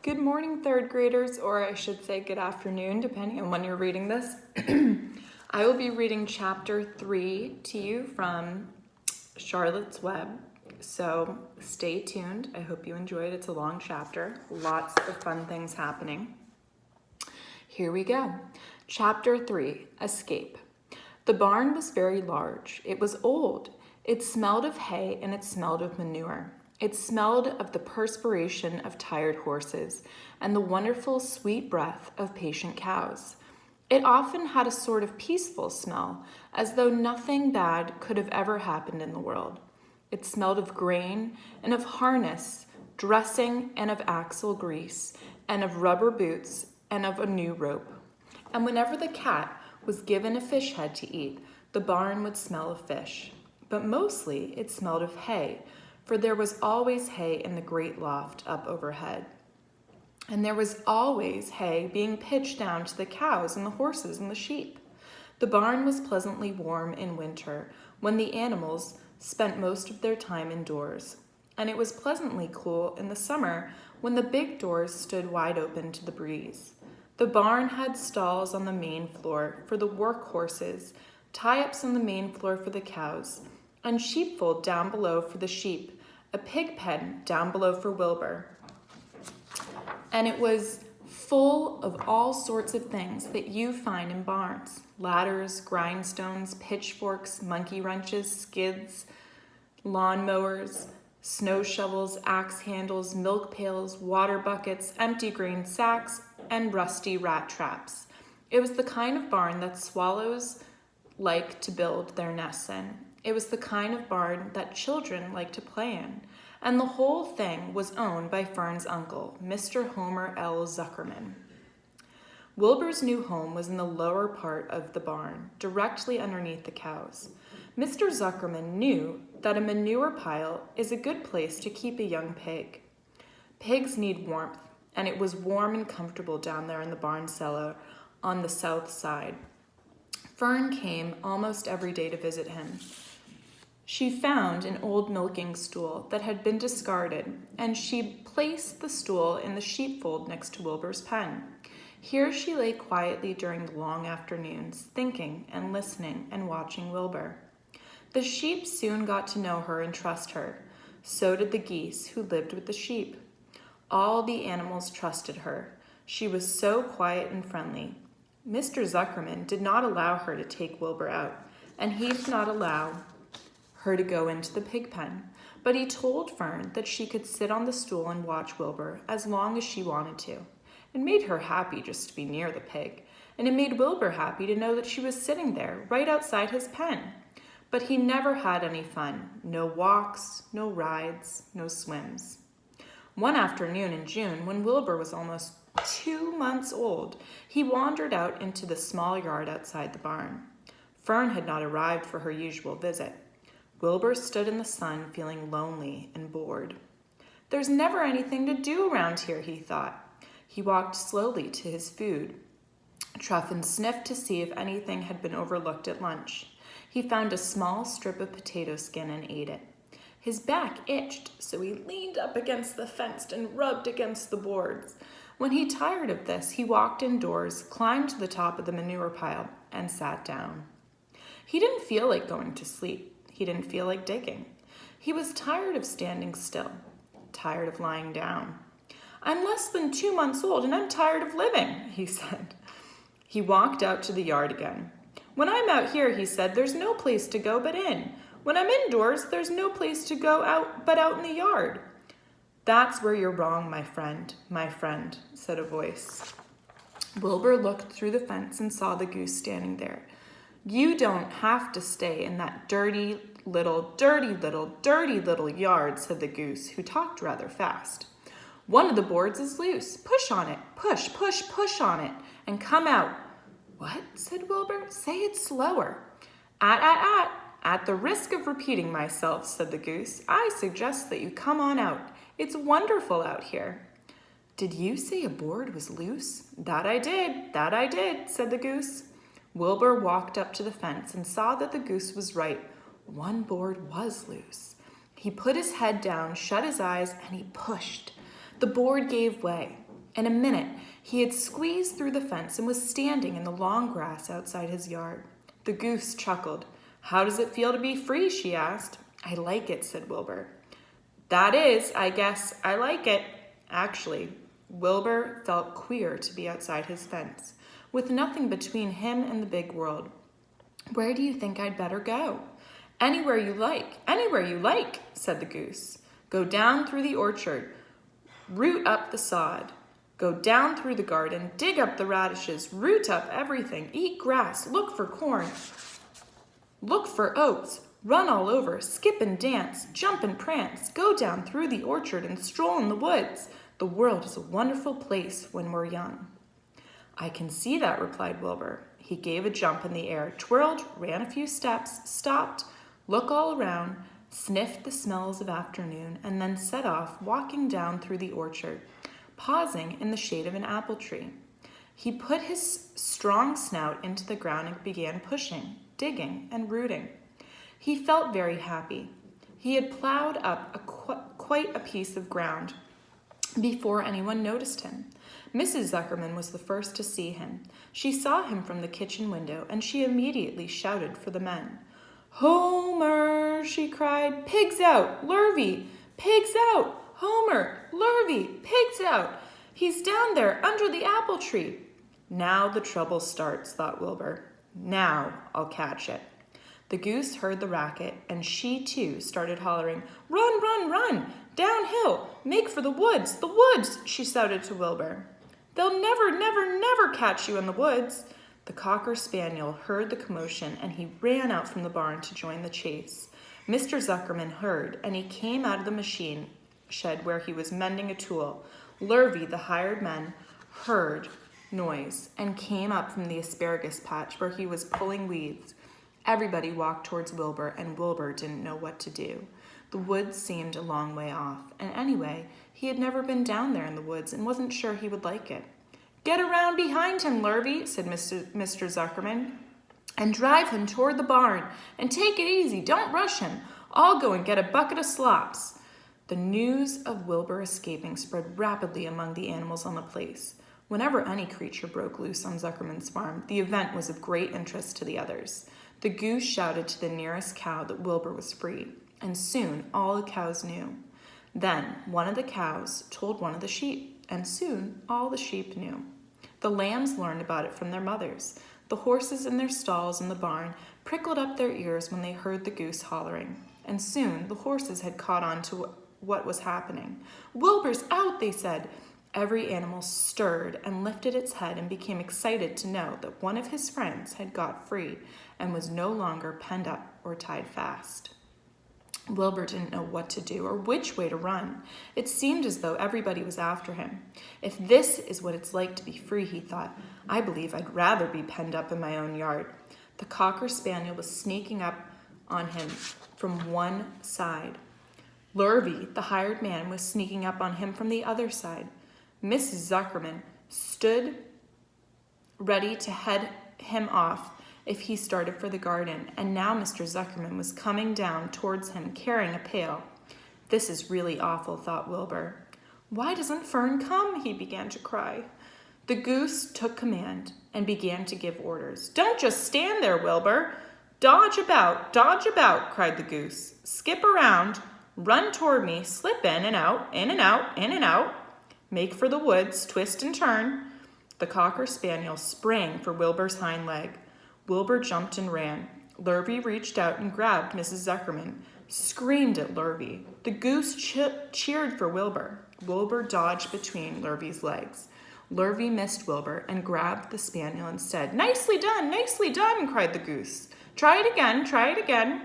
Good morning, third graders, or I should say good afternoon, depending on when you're reading this. I will be reading chapter 3 to you from Charlotte's Web, so stay tuned. I hope you enjoyed. It's a long chapter, lots of fun things happening. Here we go. Chapter 3, Escape. The barn was very large. It was old. It smelled of hay and it smelled of manure. It smelled of the perspiration of tired horses and the wonderful sweet breath of patient cows. It often had a sort of peaceful smell, as though nothing bad could have ever happened in the world. It smelled of grain and of harness, dressing and of axle grease, and of rubber boots and of a new rope. And whenever the cat was given a fish head to eat, the barn would smell of fish. But mostly it smelled of hay, for there was always hay in the great loft up overhead. And there was always hay being pitched down to the cows and the horses and the sheep. The barn was pleasantly warm in winter, when the animals spent most of their time indoors. And it was pleasantly cool in the summer, when the big doors stood wide open to the breeze. The barn had stalls on the main floor for the work horses, tie-ups on the main floor for the cows, and sheepfold down below for the sheep, a pig pen down below for Wilbur. And it was full of all sorts of things that you find in barns: ladders, grindstones, pitchforks, monkey wrenches, skids, lawnmowers, snow shovels, axe handles, milk pails, water buckets, empty grain sacks, and rusty rat traps. It was the kind of barn that swallows like to build their nests in. It was the kind of barn that children like to play in. And the whole thing was owned by Fern's uncle, Mr. Homer L. Zuckerman. Wilbur's new home was in the lower part of the barn, directly underneath the cows. Mr. Zuckerman knew that a manure pile is a good place to keep a young pig. Pigs need warmth, and it was warm and comfortable down there in the barn cellar on the south side. Fern came almost every day to visit him. She found an old milking stool that had been discarded, and she placed the stool in the sheepfold next to Wilbur's pen. Here she lay quietly during the long afternoons, thinking and listening and watching Wilbur. The sheep soon got to know her and trust her. So did the geese who lived with the sheep. All the animals trusted her. She was so quiet and friendly. Mr. Zuckerman did not allow her to take Wilbur out, and he did not allow her to go into the pig pen, but he told Fern that she could sit on the stool and watch Wilbur as long as she wanted to. It made her happy just to be near the pig, and it made Wilbur happy to know that she was sitting there right outside his pen. But he never had any fun. No walks, no rides, no swims. One afternoon in June, when Wilbur was almost 2 months old, he wandered out into the small yard outside the barn. Fern had not arrived for her usual visit. Wilbur stood in the sun, feeling lonely and bored. There's never anything to do around here, he thought. He walked slowly to his food. Truffin sniffed to see if anything had been overlooked at lunch. He found a small strip of potato skin and ate it. His back itched, so he leaned up against the fence and rubbed against the boards. When he tired of this, he walked indoors, climbed to the top of the manure pile, and sat down. He didn't feel like going to sleep. He didn't feel like digging. He was tired of standing still, tired of lying down. I'm less than 2 months old and I'm tired of living, he said. He walked out to the yard again. When I'm out here, he said, there's no place to go but in. When I'm indoors, there's no place to go out but out in the yard. That's where you're wrong, my friend, said a voice. Wilbur looked through the fence and saw the goose standing there. You don't have to stay in that dirty little yard, said the goose, who talked rather fast. One of the boards is loose. Push on it. Push on it, and come out. What? Said Wilbur. Say it slower. At the risk of repeating myself, said the goose, I suggest that you come on out. It's wonderful out here. Did you say a board was loose? That I did, said the goose. Wilbur walked up to the fence and saw that the goose was right. One board was loose. He put his head down, shut his eyes, and he pushed. The board gave way. In a minute, he had squeezed through the fence and was standing in the long grass outside his yard. The goose chuckled. "How does it feel to be free?" she asked. "I like it," said Wilbur. "That is, I guess, I like it." Actually, Wilbur felt queer to be outside his fence, with nothing between him and the big world. "Where do you think I'd better go?" Anywhere you like," said the goose. "Go down through the orchard, root up the sod. Go down through the garden, dig up the radishes, root up everything, eat grass, look for corn, look for oats, run all over, skip and dance, jump and prance, go down through the orchard and stroll in the woods. The world is a wonderful place when we're young." "I can see that," replied Wilbur. He gave a jump in the air, twirled, ran a few steps, stopped, looked all around, sniffed the smells of afternoon, and then set off, walking down through the orchard, pausing in the shade of an apple tree. He put his strong snout into the ground and began pushing, digging, and rooting. He felt very happy. He had plowed up quite a piece of ground before anyone noticed him. Mrs. Zuckerman was the first to see him. She saw him from the kitchen window, and she immediately shouted for the men. "Homer!" she cried. "Pigs out! Lurvy! Pigs out! Homer! Lurvy! Pigs out! He's down there under the apple tree." "Now the trouble starts," thought Wilbur. "Now I'll catch it." The goose heard the racket, and she too started hollering, "Run, run, run! Downhill! Make for the woods! The woods!" she shouted to Wilbur. "They'll never, never, never catch you in the woods." The cocker spaniel heard the commotion, and he ran out from the barn to join the chase. Mr. Zuckerman heard, and he came out of the machine shed where he was mending a tool. Lurvy, the hired man, heard noise and came up from the asparagus patch where he was pulling weeds. Everybody walked towards Wilbur, and Wilbur didn't know what to do. The woods seemed a long way off, and anyway, he had never been down there in the woods and wasn't sure he would like it. "Get around behind him, Lurvy," said Mr. Zuckerman, "and drive him toward the barn. And take it easy, don't rush him. I'll go and get a bucket of slops." The news of Wilbur escaping spread rapidly among the animals on the place. Whenever any creature broke loose on Zuckerman's farm, the event was of great interest to the others. The goose shouted to the nearest cow that Wilbur was free, and soon all the cows knew. Then one of the cows told one of the sheep, and soon all the sheep knew. The lambs learned about it from their mothers. The horses in their stalls in the barn prickled up their ears when they heard the goose hollering, and soon the horses had caught on to what was happening. "Wilbur's out," they said. Every animal stirred and lifted its head and became excited to know that one of his friends had got free and was no longer penned up or tied fast. Wilbur didn't know what to do or which way to run. It seemed as though everybody was after him. "If this is what it's like to be free," he thought, "I believe I'd rather be penned up in my own yard." The cocker spaniel was sneaking up on him from one side. Lurvy, the hired man, was sneaking up on him from the other side. Mrs. Zuckerman stood ready to head him off if he started for the garden, and now Mr. Zuckerman was coming down towards him carrying a pail. "This is really awful," thought Wilbur. "Why doesn't Fern come?" he began to cry. The goose took command and began to give orders. "Don't just stand there, Wilbur. Dodge about, cried the goose. "Skip around, run toward me, slip in and out, in and out, in and out. Make for the woods, twist and turn." The cocker spaniel sprang for Wilbur's hind leg. Wilbur jumped and ran. Lurvy reached out and grabbed Mrs. Zuckerman, screamed at Lurvy. The goose cheered for Wilbur. Wilbur dodged between Lurvy's legs. Lurvy missed Wilbur and grabbed the spaniel instead. Nicely done, cried the goose. Try it again.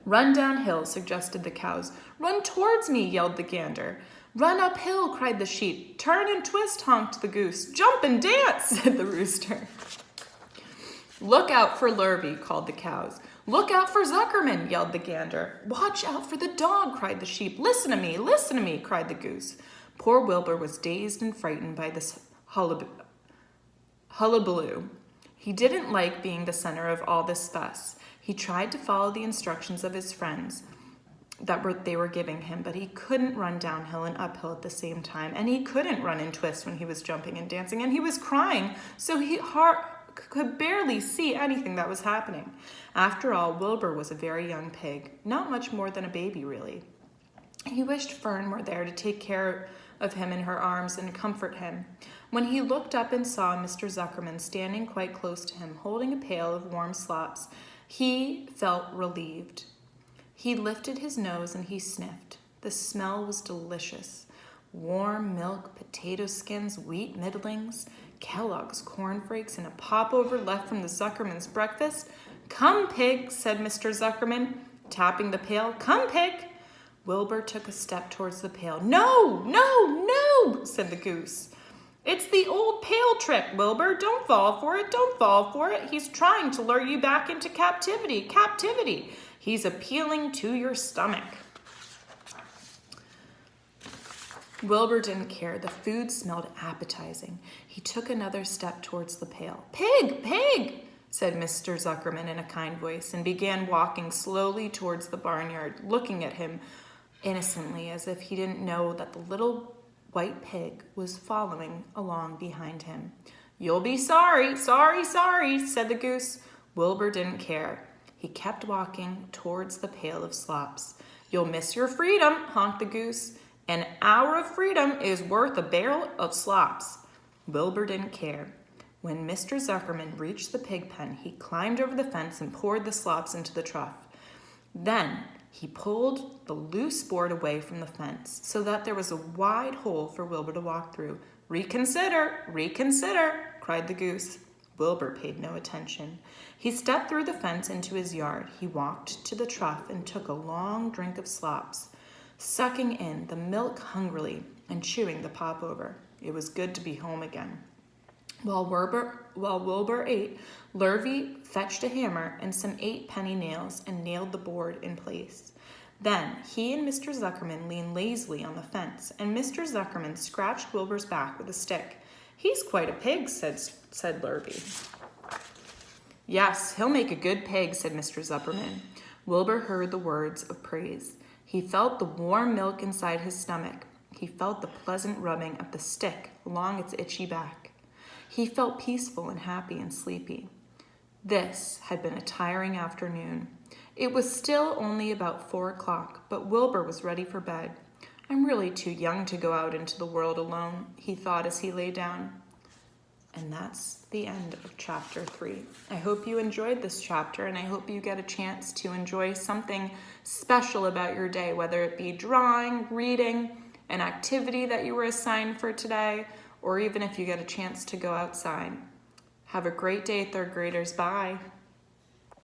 Run downhill, suggested the cows. Run towards me, yelled the gander. Run uphill, cried the sheep. Turn and twist, honked the goose. Jump and dance, said the rooster. Look out for Lurvy, called the cows. Look out for Zuckerman, yelled the gander. Watch out for the dog, cried the sheep. Listen to me, cried the goose. Poor Wilbur was dazed and frightened by this hullabaloo. He didn't like being the center of all this fuss. He tried to follow the instructions of his friends, they were giving him, but he couldn't run downhill and uphill at the same time, and he couldn't run and twist when he was jumping and dancing, and he was crying, so he could barely see anything that was happening. After all, Wilbur was a very young pig, not much more than a baby, really. He wished Fern were there to take care of him in her arms and comfort him. When he looked up and saw Mr. Zuckerman standing quite close to him, holding a pail of warm slops, he felt relieved. He lifted his nose and he sniffed. The smell was delicious. Warm milk, potato skins, wheat middlings, Kellogg's cornflakes, and a popover left from the Zuckerman's breakfast. "Come, pig," said Mr. Zuckerman, tapping the pail. "Come, pig." Wilbur took a step towards the pail. "No, no, no," said the goose. "It's the old pail trick, Wilbur. Don't fall for it. Don't fall for it. He's trying to lure you back into captivity. Captivity. He's appealing to your stomach." Wilbur didn't care. The food smelled appetizing. He took another step towards the pail. "Pig, pig," said Mr. Zuckerman in a kind voice, and began walking slowly towards the barnyard, looking at him innocently as if he didn't know that the little white pig was following along behind him. "You'll be sorry, sorry, sorry," said the goose. Wilbur didn't care. He kept walking towards the pail of slops. "You'll miss your freedom," honked the goose. "An hour of freedom is worth a barrel of slops." Wilbur didn't care. When Mr. Zuckerman reached the pig pen, he climbed over the fence and poured the slops into the trough. Then he pulled the loose board away from the fence so that there was a wide hole for Wilbur to walk through. "Reconsider, reconsider," cried the goose. Wilbur paid no attention. He stepped through the fence into his yard. He walked to the trough and took a long drink of slops, sucking in the milk hungrily and chewing the popover. It was good to be home again. While Wilbur ate, Lurvy fetched a hammer and some 8-penny nails and nailed the board in place. Then he and Mr. Zuckerman leaned lazily on the fence, and Mr. Zuckerman scratched Wilbur's back with a stick. "He's quite a pig," said Lurvy. "Yes, he'll make a good pig," said Mr. Zuckerman. Wilbur heard the words of praise. He felt the warm milk inside his stomach. He felt the pleasant rubbing of the stick along its itchy back. He felt peaceful and happy and sleepy. This had been a tiring afternoon. It was still only about 4 o'clock, but Wilbur was ready for bed. "I'm really too young to go out into the world alone," he thought as he lay down. And that's the end of chapter 3. I hope you enjoyed this chapter, and I hope you get a chance to enjoy something special about your day, whether it be drawing, reading, an activity that you were assigned for today, or even if you get a chance to go outside. Have a great day, third graders. Bye.